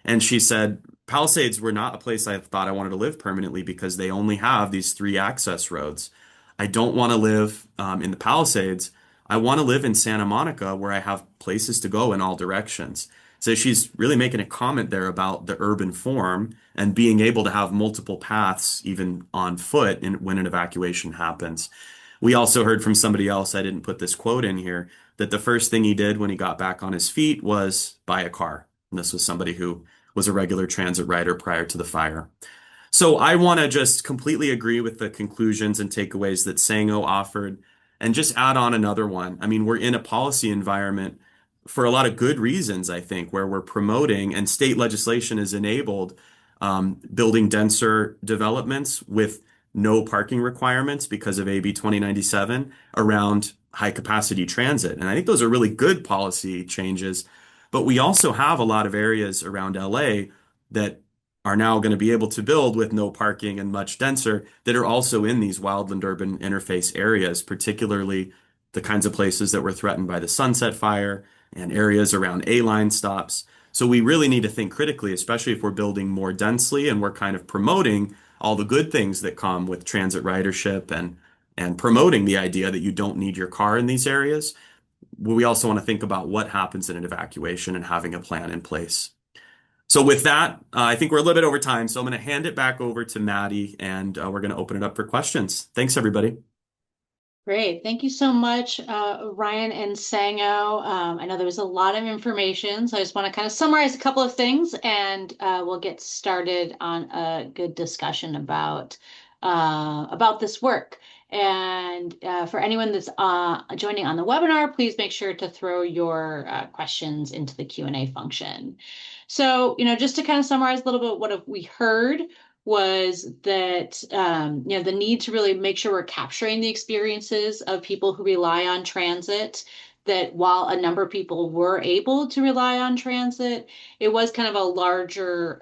and she said Palisades were not a place I thought I wanted to live permanently because they only have these three access roads. I don't want to live in the Palisades. I want to live in Santa Monica where I have places to go in all directions. So she's really making a comment there about the urban form and being able to have multiple paths, even on foot, when an evacuation happens. We also heard from somebody else, I didn't put this quote in here, that the first thing he did when he got back on his feet was buy a car. And this was somebody who was a regular transit rider prior to the fire. So I want to just completely agree with the conclusions and takeaways that Sango offered. And just add on another one. I mean, we're in a policy environment for a lot of good reasons, I think, where we're promoting and state legislation has enabled building denser developments with no parking requirements because of AB 2097 around high capacity transit. And I think those are really good policy changes. But we also have a lot of areas around LA that are now going to be able to build with no parking and much denser that are also in these wildland urban interface areas, particularly the kinds of places that were threatened by the Sunset Fire and areas around A-line stops. So we really need to think critically, especially if we're building more densely and we're kind of promoting all the good things that come with transit ridership and promoting the idea that you don't need your car in these areas. We also want to think about what happens in an evacuation and having a plan in place. So with that, I think we're a little bit over time, so I'm going to hand it back over to Maddie, and we're going to open it up for questions. Thanks, everybody. Great. Thank you so much, Ryan and Sango. I know there was a lot of information, so I just want to kind of summarize a couple of things and we'll get started on a good discussion about this work. And for anyone that's joining on the webinar, please make sure to throw your questions into the Q&A function. So, just to kind of summarize a little bit what have we heard was that the need to really make sure we're capturing the experiences of people who rely on transit, that while a number of people were able to rely on transit, it was kind of a larger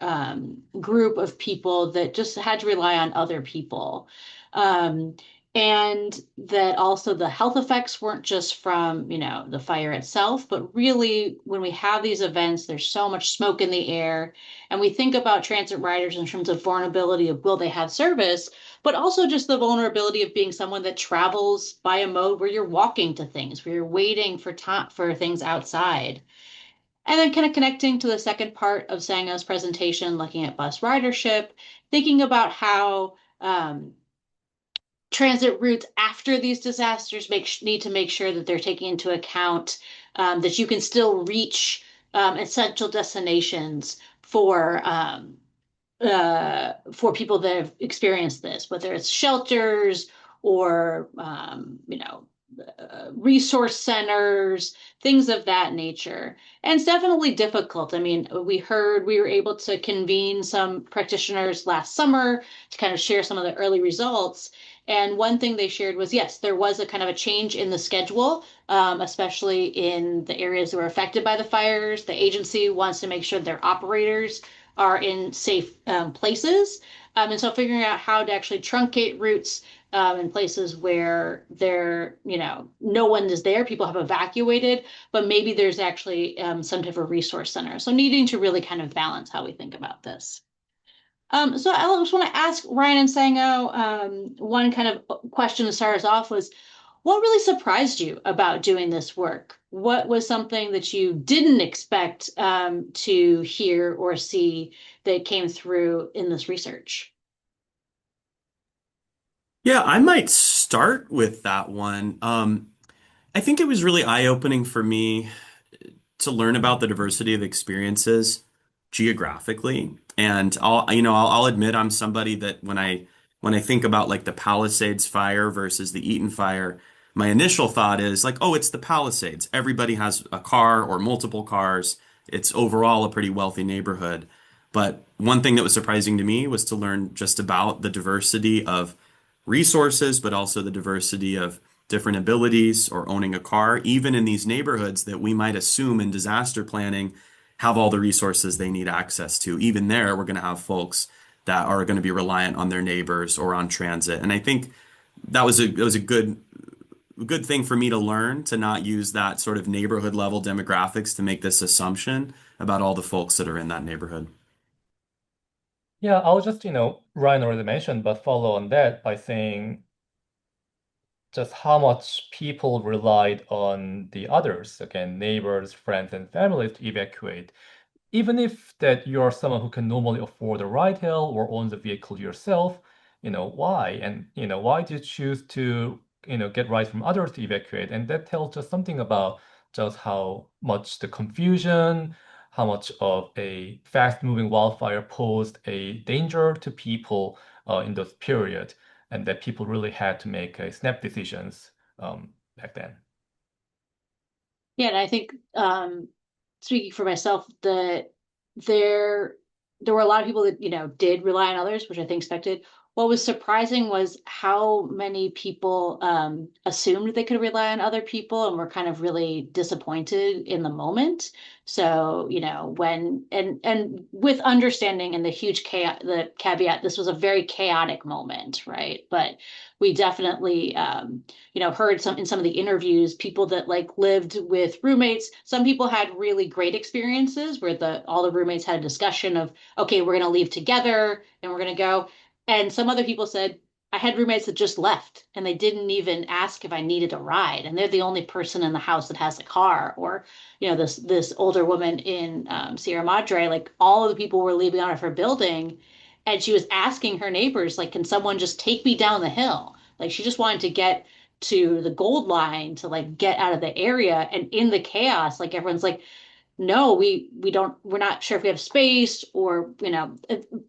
group of people that just had to rely on other people. Um, and that also the health effects weren't just from, the fire itself, but really when we have these events, there's so much smoke in the air. And we think about transit riders in terms of vulnerability of will they have service, but also just the vulnerability of being someone that travels by a mode where you're walking to things, where you're waiting for time for things outside. And then kind of connecting to the second part of Sango's presentation, looking at bus ridership, thinking about how transit routes after these disasters need to make sure that they're taking into account that you can still reach essential destinations for people that have experienced this, whether it's shelters or resource centers, things of that nature. And it's definitely difficult. I mean, we were able to convene some practitioners last summer to kind of share some of the early results. And one thing they shared was, yes, there was a kind of a change in the schedule, especially in the areas that were affected by the fires. The agency wants to make sure their operators are in safe places. And so figuring out how to actually truncate routes in places where no one is there, people have evacuated, but maybe there's actually some type of resource center. So needing to really kind of balance how we think about this. So I just want to ask Ryan and Sango, one kind of question to start us off was, what really surprised you about doing this work? What was something that you didn't expect to hear or see that came through in this research? Yeah, I might start with that one. I think it was really eye-opening for me to learn about the diversity of experiences geographically. And I'll admit I'm somebody that when I think about like the Palisades fire versus the Eaton fire, my initial thought is like, oh, it's the Palisades. Everybody has a car or multiple cars. It's overall a pretty wealthy neighborhood. But one thing that was surprising to me was to learn just about the diversity of resources, but also the diversity of different abilities or owning a car, even in these neighborhoods that we might assume in disaster planning have all the resources they need access to. Even there, we're going to have folks that are going to be reliant on their neighbors or on transit. And I think that was a good thing for me to learn to not use that sort of neighborhood level demographics to make this assumption about all the folks that are in that neighborhood. Yeah, I'll just, Ryan already mentioned, but follow on that by saying just how much people relied on the others, again, neighbors, friends, and families to evacuate. Even if that you're someone who can normally afford a ride hail or owns a vehicle yourself, why? And, why do you choose to, get rides from others to evacuate? And that tells us something about just how much the confusion, how much of a fast-moving wildfire posed a danger to people in those periods, and that people really had to make snap decisions back then. Yeah, and I think speaking for myself, there there were a lot of people that, did rely on others, which I think expected. What was surprising was how many people assumed they could rely on other people and were kind of really disappointed in the moment. So, when and with understanding and the huge chaos, the caveat, this was a very chaotic moment, right? But we definitely heard in some of the interviews, people that like lived with roommates. Some people had really great experiences where all the roommates had a discussion of, okay, we're going to leave together and we're going to go. And some other people said, I had roommates that just left and they didn't even ask if I needed a ride. And they're the only person in the house that has a car. Or, this older woman in Sierra Madre, like all of the people were leaving out of her building. And she was asking her neighbors, like, can someone just take me down the hill? Like she just wanted to get to the gold line to like get out of the area. And in the chaos, like everyone's like, no, we're not sure if we have space, or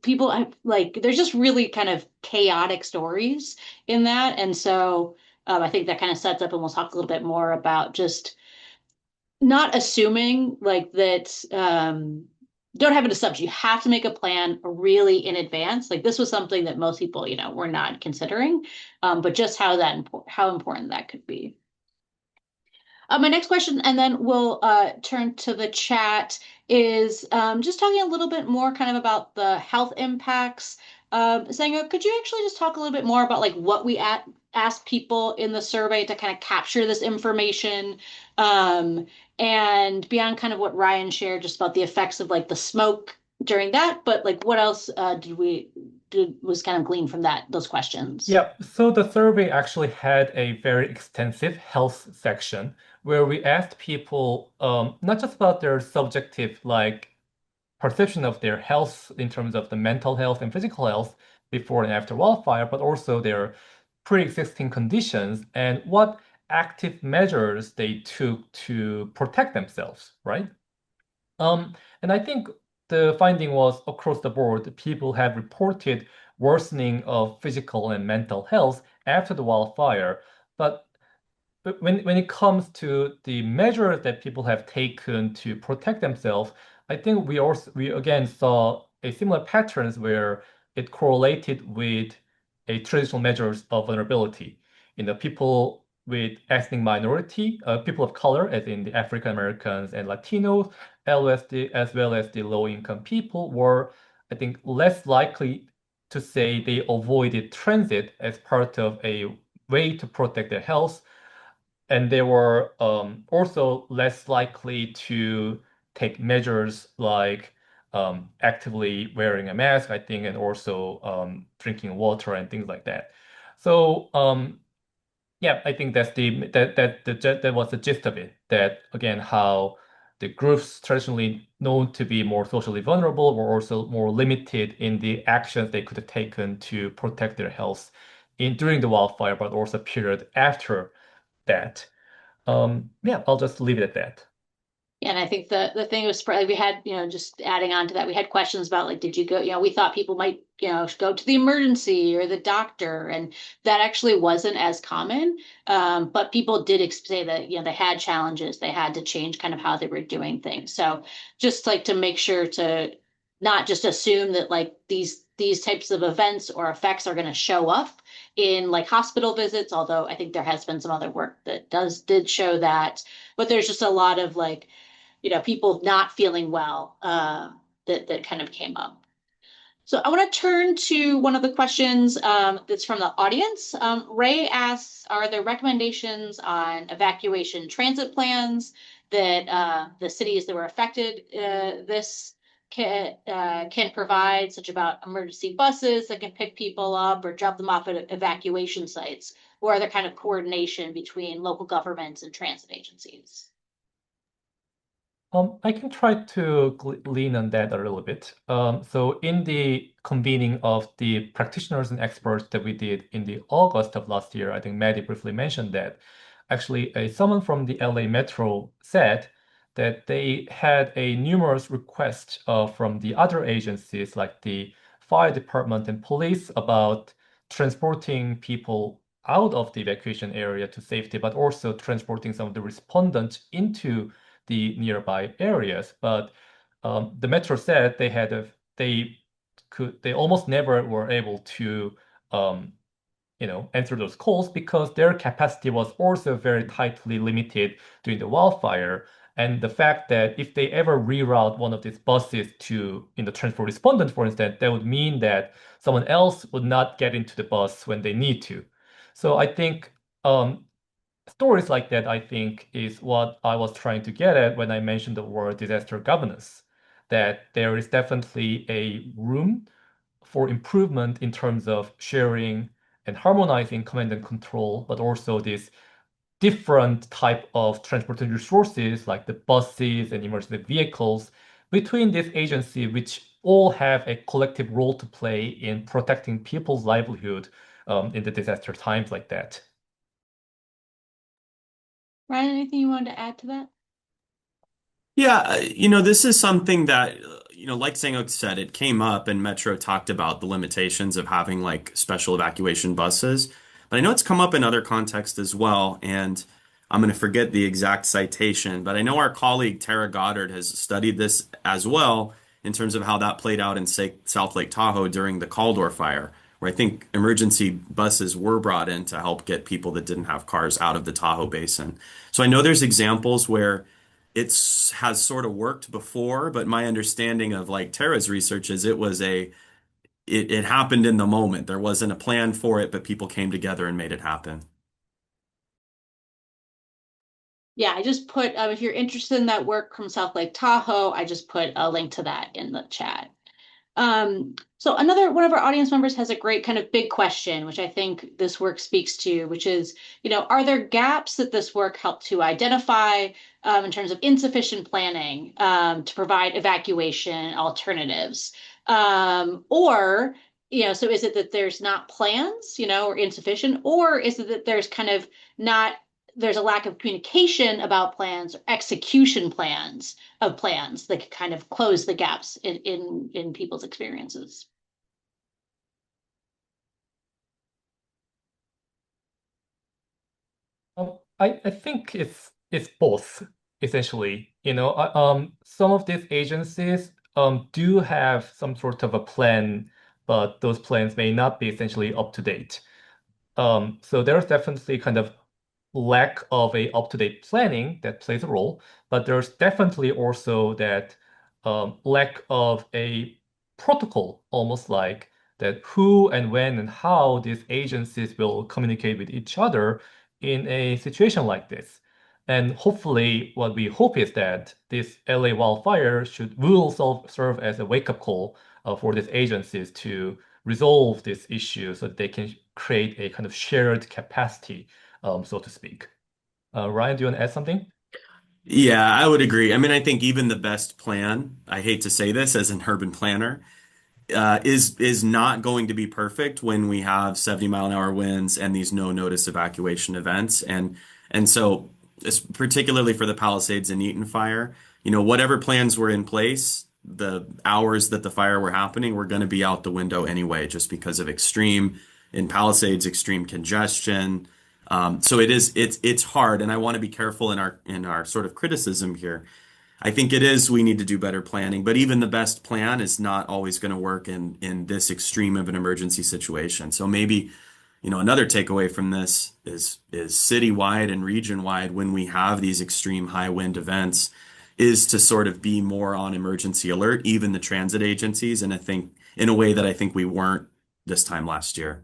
people have, like, there's just really kind of chaotic stories in that. And so I think that kind of sets up, and we'll talk a little bit more about just not assuming like that. Don't have an assumption. You have to make a plan really in advance. Like this was something that most people, were not considering, but just how important that could be. My next question, and then we'll turn to the chat, is just talking a little bit more kind of about the health impacts. Sango, could you actually just talk a little bit more about like what we asked people in the survey to kind of capture this information, and beyond kind of what Ryan shared just about the effects of like the smoke during that, but like what else was kind of gleaned from those questions? Yeah, so the survey actually had a very extensive health section where we asked people not just about their subjective like perception of their health in terms of the mental health and physical health before and after wildfire, but also their pre-existing conditions and what active measures they took to protect themselves, right? And I think the finding was across the board, people have reported worsening of physical and mental health after the wildfire. But when it comes to the measures that people have taken to protect themselves, I think we again saw a similar patterns where it correlated with a traditional measures of vulnerability. People with ethnic minority, people of color, as in the African Americans and Latinos, as well as the low income people, were, I think, less likely to say they avoided transit as part of a way to protect their health, and they were also less likely to take measures like actively wearing a mask, I think, and also drinking water and things like that. So yeah, I think that was the gist of it. That again, how the groups traditionally known to be more socially vulnerable were also more limited in the actions they could have taken to protect their health in during the wildfire, but also period after that. Yeah, I'll just leave it at that. Yeah, and I think the thing was like we had, just adding on to that, we had questions about like, did you go, we thought people might, go to the emergency or the doctor, and that actually wasn't as common. But people did say that, they had challenges, they had to change kind of how they were doing things. So just like to make sure to not just assume that like these types of events or effects are going to show up in like hospital visits, although I think there has been some other work that did show that, but there's just a lot of like people not feeling well that kind of came up. So I want to turn to one of the questions that's from the audience. Ray asks, are there recommendations on evacuation transit plans that the cities that were affected this can provide, such about emergency buses that can pick people up or drop them off at evacuation sites? Or are there kind of coordination between local governments and transit agencies? I can try to lean on that a little bit. So in the convening of the practitioners and experts that we did in the August of last year, I think Maddie briefly mentioned that. Actually, someone from the LA Metro said that they had a numerous requests from the other agencies like the fire department and police about transporting people out of the evacuation area to safety, but also transporting some of the respondents into the nearby areas. But the metro said they almost never were able to um, answer those calls because their capacity was also very tightly limited during the wildfire. And the fact that if they ever reroute one of these buses to, transport respondent, for instance, that would mean that someone else would not get into the bus when they need to. So I think stories like that, I think, is what I was trying to get at when I mentioned the word disaster governance, that there is definitely a room for improvement in terms of sharing and harmonizing command and control, but also this different type of transportation resources like the buses and emergency vehicles between these agencies, which all have a collective role to play in protecting people's livelihood in the disaster times like that. Ryan, anything you wanted to add to that? Yeah, this is something that, like Sangok said, it came up and Metro talked about the limitations of having like special evacuation buses. But I know it's come up in other contexts as well. And I'm going to forget the exact citation, but I know our colleague Tara Goddard has studied this as well in terms of how that played out in, say, South Lake Tahoe during the Caldor fire, where I think emergency buses were brought in to help get people that didn't have cars out of the Tahoe Basin. So I know there's examples where it's has sort of worked before, but my understanding of like Tara's research is it happened in the moment. There wasn't a plan for it, but people came together and made it happen. Yeah, I just put, if you're interested in that work from South Lake Tahoe, I just put a link to that in the chat. So another one of our audience members has a great kind of big question, which I think this work speaks to, which is, are there gaps that this work helped to identify in terms of insufficient planning to provide evacuation alternatives? Or, so is it that there's not plans, or insufficient, or is it that there's kind of not, there's a lack of communication about plans or execution plans of plans that could kind of close the gaps in people's experiences. I think it's both essentially. Some of these agencies do have some sort of a plan, but those plans may not be essentially up to date. So there's definitely kind of lack of a up-to-date planning that plays a role, but there's definitely also that lack of a protocol, almost like that who and when and how these agencies will communicate with each other in a situation like this. And hopefully, what we hope is that this LA wildfire serve as a wake-up call for these agencies to resolve this issue so that they can create a kind of shared capacity, so to speak. Ryan, do you want to add something? Yeah, I would agree. I mean, I think even the best plan, I hate to say this as an urban planner, is not going to be perfect when we have 70-mile-an-hour winds and these no notice evacuation events. And so particularly for the Palisades and Eaton fire, whatever plans were in place, the hours that the fire were happening were going to be out the window anyway, just because of in Palisades, extreme congestion. So it's hard, and I want to be careful in our sort of criticism here. I think it is, we need to do better planning, but even the best plan is not always going to work in this extreme of an emergency situation. So maybe, another takeaway from this is citywide and region-wide when we have these extreme high wind events is to sort of be more on emergency alert, even the transit agencies, and I think in a way that I think we weren't this time last year.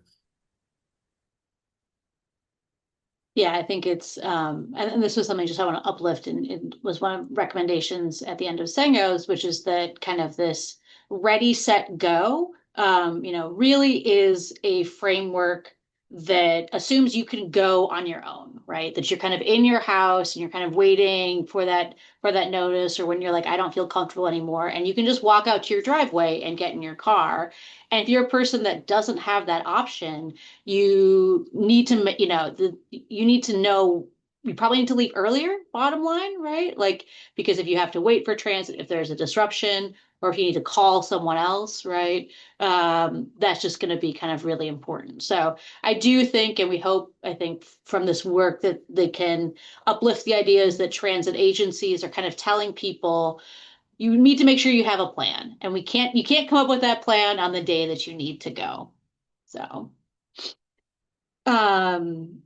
Yeah, I think it's and this was something just I want to uplift, and it was one of recommendations at the end of Sango's, which is that kind of this ready, set, go, really is a framework that assumes you can go on your own, right? That you're kind of in your house and you're kind of waiting for that notice, or when you're like, I don't feel comfortable anymore, and you can just walk out to your driveway and get in your car. And if you're a person that doesn't have that option, you need to, you need to know you probably need to leave earlier, bottom line, right? Like, because if you have to wait for transit, if there's a disruption, or if you need to call someone else, right? That's just going to be kind of really important. So I do think, and we hope, I think from this work that they can uplift the ideas that transit agencies are kind of telling people you need to make sure you have a plan, and you can't come up with that plan on the day that you need to go. So, um,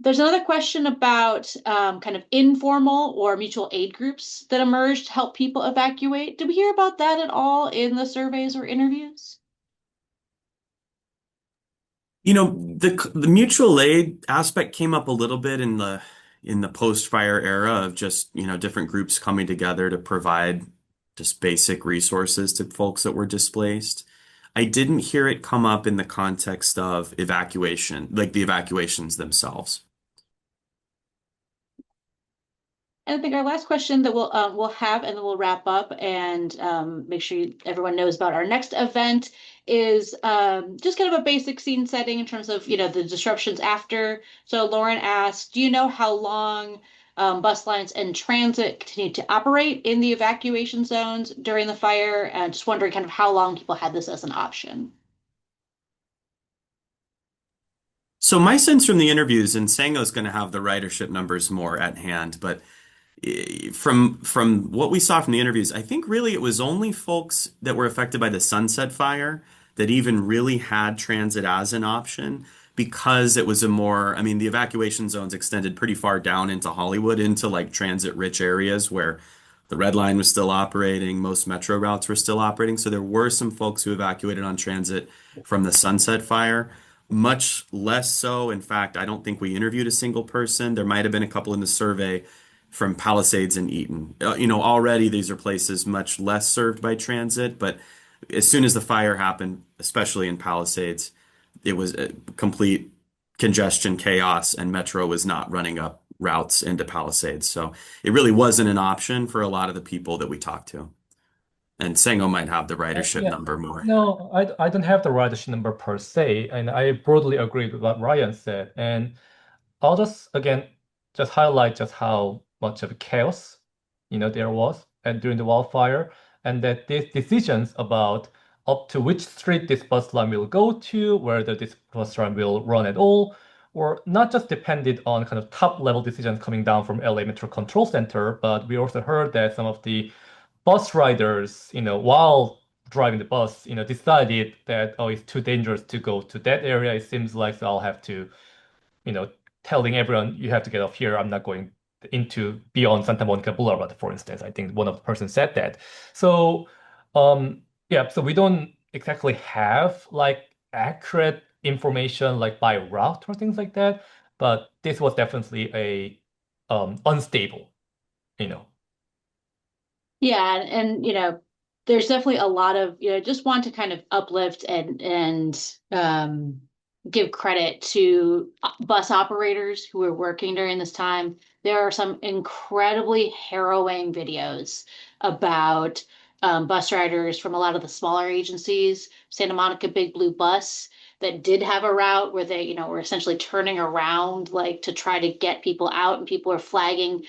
there's another question about kind of informal or mutual aid groups that emerged to help people evacuate. Did we hear about that at all in the surveys or interviews? The mutual aid aspect came up a little bit in the post-fire era of just, different groups coming together to provide just basic resources to folks that were displaced. I didn't hear it come up in the context of evacuation, like the evacuations themselves. And I think our last question that we'll have, and then we'll wrap up and make sure everyone knows about our next event is just kind of a basic scene setting in terms of the disruptions after. So Lauren asked, do you know how long bus lines and transit continue to operate in the evacuation zones during the fire? And just wondering kind of how long people had this as an option. So my sense from the interviews, and Sango's going to have the ridership numbers more at hand, but from what we saw from the interviews, I think really it was only folks that were affected by the Sunset Fire that even really had transit as an option because it was I mean, the evacuation zones extended pretty far down into Hollywood, into like transit-rich areas where the Red Line was still operating, most metro routes were still operating. So there were some folks who evacuated on transit from the Sunset Fire. Much less so. In fact, I don't think we interviewed a single person. There might have been a couple in the survey from Palisades and Eaton. Already these are places much less served by transit, but as soon as the fire happened, especially in Palisades, it was a complete congestion, chaos, and Metro was not running up routes into Palisades. So it really wasn't an option for a lot of the people that we talked to. And Sango might have the ridership Yeah, number more. no, I don't have the ridership number per se, and I broadly agree with what Ryan said. And I'll just again just highlight just how much of a chaos, there was and during the wildfire, and that these decisions about up to which street this bus line will go to, whether this bus line will run at all, or not just depended on kind of top level decisions coming down from LA Metro Control Center, but we also heard that some of the bus riders, while driving the bus, decided that, oh, it's too dangerous to go to that area. It seems like I'll have to, you know, telling everyone you have to get off here. I'm not going into beyond Santa Monica Boulevard, for instance. I think one of the persons said that. So, yeah, so we don't exactly have like accurate information like by route or things like that, but this was definitely a unstable, you know. Yeah, and there's definitely a lot of, just want to kind of uplift and give credit to bus operators who were working during this time. There are some incredibly harrowing videos about bus riders from a lot of the smaller agencies, Santa Monica Big Blue Bus, that did have a route where they, were essentially turning around like to try to get people out, and people are flagging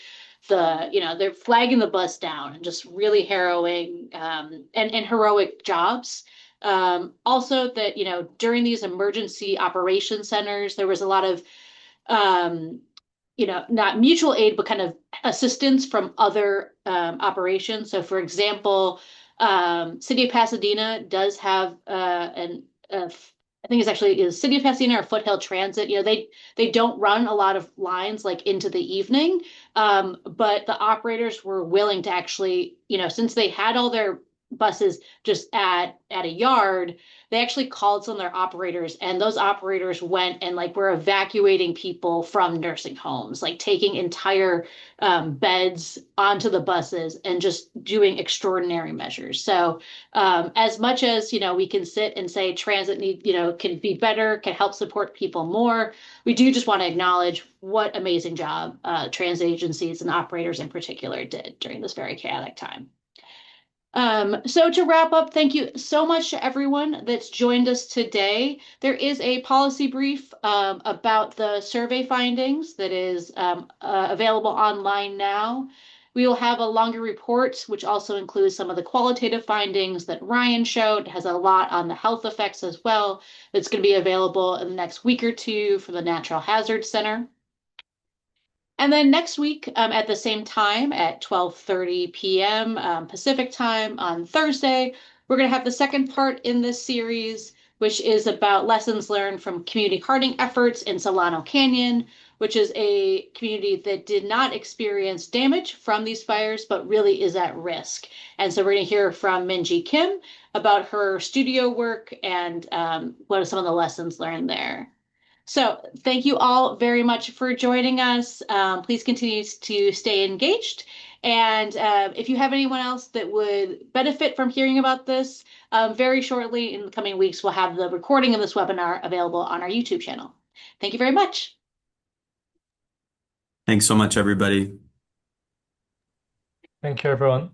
they're flagging the bus down, and just really harrowing and heroic jobs. Also that, during these emergency operation centers, there was a lot of not mutual aid, but kind of assistance from other operations. So, for example, City of Pasadena does have I think it's actually is City of Pasadena or Foothill Transit. They don't run a lot of lines like into the evening, but the operators were willing to actually, since they had all their buses just at a yard, they actually called some of their operators, and those operators went and like were evacuating people from nursing homes, like taking entire beds onto the buses and just doing extraordinary measures. So as much as we can sit and say transit can be better, can help support people more, we do just want to acknowledge what amazing job transit agencies and operators in particular did during this very chaotic time. So to wrap up, thank you so much to everyone that's joined us today. There is a policy brief about the survey findings that is available online now. We will have a longer report, which also includes some of the qualitative findings that Ryan showed. It has a lot on the health effects as well. It's going to be available in the next week or two from the Natural Hazards Center. And then next week, at the same time at 12:30 p.m. Pacific time on Thursday, we're going to have the second part in this series, which is about lessons learned from community hardening efforts in Solano Canyon, which is a community that did not experience damage from these fires, but really is at risk. And so we're going to hear from Minji Kim about her studio work and what are some of the lessons learned there. So thank you all very much for joining us. Please continue to stay engaged. And if you have anyone else that would benefit from hearing about this, very shortly in the coming weeks, we'll have the recording of this webinar available on our YouTube channel. Thank you very much. Thanks so much, everybody. Thank you, everyone.